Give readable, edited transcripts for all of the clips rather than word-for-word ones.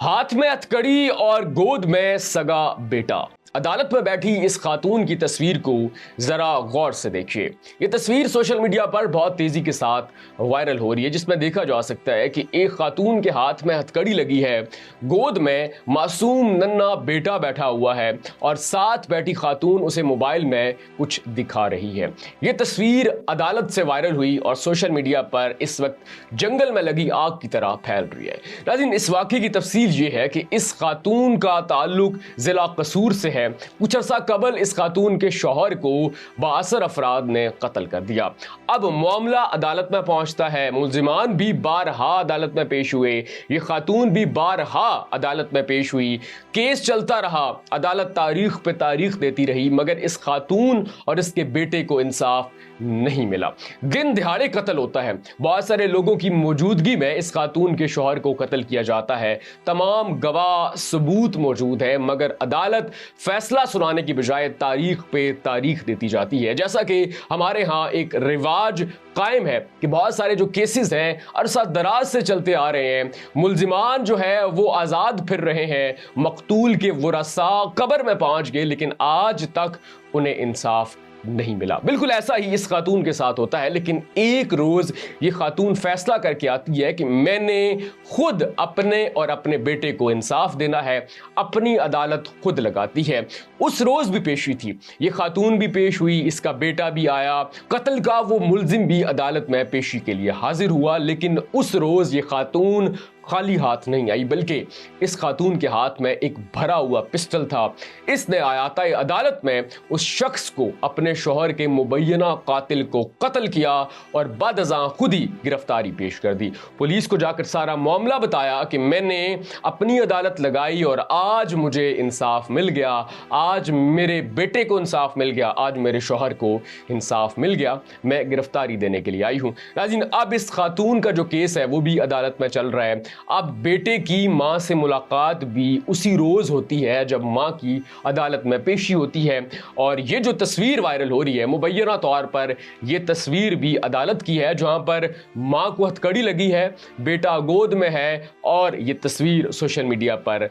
ہاتھ میں ہتھکڑی اور گود میں سگا بیٹا۔ عدالت میں بیٹھی اس خاتون کی تصویر کو ذرا غور سے دیکھیے۔ یہ تصویر سوشل میڈیا پر بہت تیزی کے ساتھ وائرل ہو رہی ہے، جس میں دیکھا جا سکتا ہے کہ ایک خاتون کے ہاتھ میں ہتھکڑی لگی ہے، گود میں معصوم ننھا بیٹا بیٹھا ہوا ہے اور ساتھ بیٹھی خاتون اسے موبائل میں کچھ دکھا رہی ہے۔ یہ تصویر عدالت سے وائرل ہوئی اور سوشل میڈیا پر اس وقت جنگل میں لگی آگ کی طرح پھیل رہی ہے۔ ناظرین، اس واقعے کی تفصیل یہ ہے کہ اس خاتون کا تعلق ضلع قصور سے ہے۔ کچھ عرصہ قبل اس خاتون کے شوہر کو بااثر افراد نے قتل کر دیا۔ اب معاملہ عدالت میں پہنچتا ہے، ملزمان بھی بارہا عدالت میں پیش ہوئے، یہ خاتون بھی بارہا عدالت میں پیش ہوئی، کیس چلتا رہا، عدالت تاریخ پہ تاریخ دیتی رہی، مگر اس خاتون اور اس کے بیٹے کو انصاف نہیں ملا۔ دن دہاڑے قتل ہوتا ہے، بہت سارے لوگوں کی موجودگی میں اس خاتون کے شوہر کو قتل کیا جاتا ہے، تمام گواہ ثبوت موجود ہے، مگر عدالت فیصلہ سنانے کی بجائے تاریخ پہ تاریخ دیتی جاتی ہے۔ جیسا کہ ہمارے ہاں ایک رواج قائم ہے کہ بہت سارے جو کیسز ہیں عرصہ دراز سے چلتے آ رہے ہیں، ملزمان جو ہے وہ آزاد پھر رہے ہیں، مقتول کے ورثاء قبر میں پہنچ گئے، لیکن آج تک انہیں انصاف نہیں ملا۔ بالکل ایسا ہی اس خاتون کے ساتھ ہوتا ہے، لیکن ایک روز یہ خاتون فیصلہ کر کے آتی ہے کہ میں نے خود اپنے اور اپنے بیٹے کو انصاف دینا ہے، اپنی عدالت خود لگاتی ہے۔ اس روز بھی پیشی تھی، یہ خاتون بھی پیش ہوئی، اس کا بیٹا بھی آیا، قتل کا وہ ملزم بھی عدالت میں پیشی کے لیے حاضر ہوا، لیکن اس روز یہ خاتون خالی ہاتھ نہیں آئی، بلکہ اس خاتون کے ہاتھ میں ایک بھرا ہوا پسٹل تھا۔ اس نے آیاتِ عدالت میں اس شخص کو، اپنے شوہر کے مبینہ قاتل کو قتل کیا اور بعد ازاں خود ہی گرفتاری پیش کر دی۔ پولیس کو جا کر سارا معاملہ بتایا کہ میں نے اپنی عدالت لگائی اور آج مجھے انصاف مل گیا، آج میرے بیٹے کو انصاف مل گیا، آج میرے شوہر کو انصاف مل گیا، میں گرفتاری دینے کے لیے آئی ہوں۔ ناظرین، اب اس خاتون کا جو کیس ہے وہ بھی عدالت میں چل رہا ہے۔ اب بیٹے کی ماں سے ملاقات بھی اسی روز ہوتی ہے جب ماں کی عدالت میں پیشی ہوتی ہے، اور یہ جو تصویر وائرل ہو رہی ہے مبینہ طور پر یہ تصویر بھی عدالت کی ہے، جہاں پر ماں کو ہتھکڑی لگی ہے، بیٹا گود میں ہے، اور یہ تصویر سوشل میڈیا پر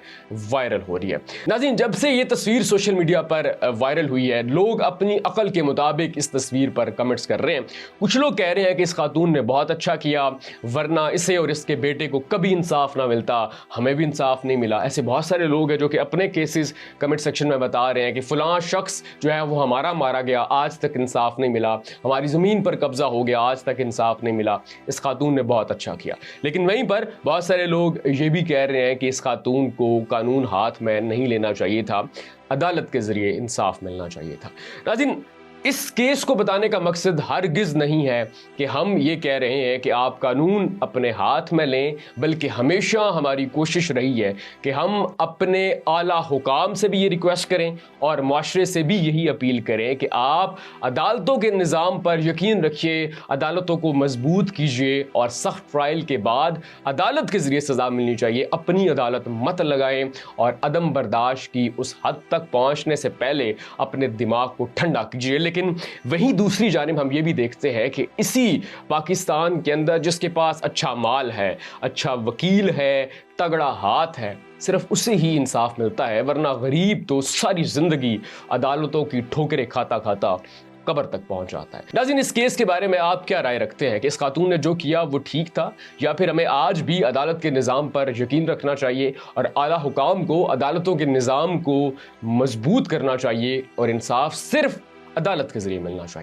وائرل ہو رہی ہے۔ ناظرین، جب سے یہ تصویر سوشل میڈیا پر وائرل ہوئی ہے، لوگ اپنی عقل کے مطابق اس تصویر پر کمنٹس کر رہے ہیں۔ کچھ لوگ کہہ رہے ہیں کہ اس خاتون نے بہت اچھا کیا، ورنہ اسے اور اس کے بیٹے کو کبھی انصاف نہ ملتا، ہمیں بھی انصاف نہیں ملا۔ ایسے بہت سارے لوگ ہیں جو کہ اپنے کیسز کمنٹ سیکشن میں بتا رہے ہیں کہ فلاں شخص جو ہے وہ ہمارا مارا گیا، آج تک انصاف نہیں ملا، ہماری زمین پر قبضہ ہو گیا، آج تک انصاف نہیں ملا، اس خاتون نے بہت اچھا کیا۔ لیکن وہیں پر بہت سارے لوگ یہ بھی کہہ رہے ہیں کہ اس خاتون کو قانون ہاتھ میں نہیں لینا چاہیے تھا، عدالت کے ذریعے انصاف ملنا چاہیے تھا۔ ناظرین، اس کیس کو بتانے کا مقصد ہرگز نہیں ہے کہ ہم یہ کہہ رہے ہیں کہ آپ قانون اپنے ہاتھ میں لیں، بلکہ ہمیشہ ہماری کوشش رہی ہے کہ ہم اپنے اعلیٰ حکام سے بھی یہ ریکویسٹ کریں اور معاشرے سے بھی یہی اپیل کریں کہ آپ عدالتوں کے نظام پر یقین رکھیے، عدالتوں کو مضبوط کیجیے، اور سخت ٹرائل کے بعد عدالت کے ذریعے سزا ملنی چاہیے۔ اپنی عدالت مت لگائیں اور عدم برداشت کی اس حد تک پہنچنے سے پہلے اپنے دماغ کو ٹھنڈا کیجیے۔ لیکن وہیں دوسری جانب ہم یہ بھی دیکھتے ہیں کہ اسی پاکستان کے اندر جس کے پاس اچھا مال ہے، اچھا وکیل ہے، تگڑا ہاتھ ہے، صرف اسے ہی انصاف ملتا ہے، ورنہ غریب تو ساری زندگی عدالتوں کی ٹھوکریں کھاتا کھاتا قبر تک پہنچ جاتا ہے۔ ناظرین، اس کیس کے بارے میں آپ کیا رائے رکھتے ہیں کہ اس خاتون نے جو کیا وہ ٹھیک تھا، یا پھر ہمیں آج بھی عدالت کے نظام پر یقین رکھنا چاہیے اور اعلیٰ حکام کو عدالتوں کے نظام کو مضبوط کرنا چاہیے اور انصاف صرف عدالت کے ذریعے ملنا چاہیے؟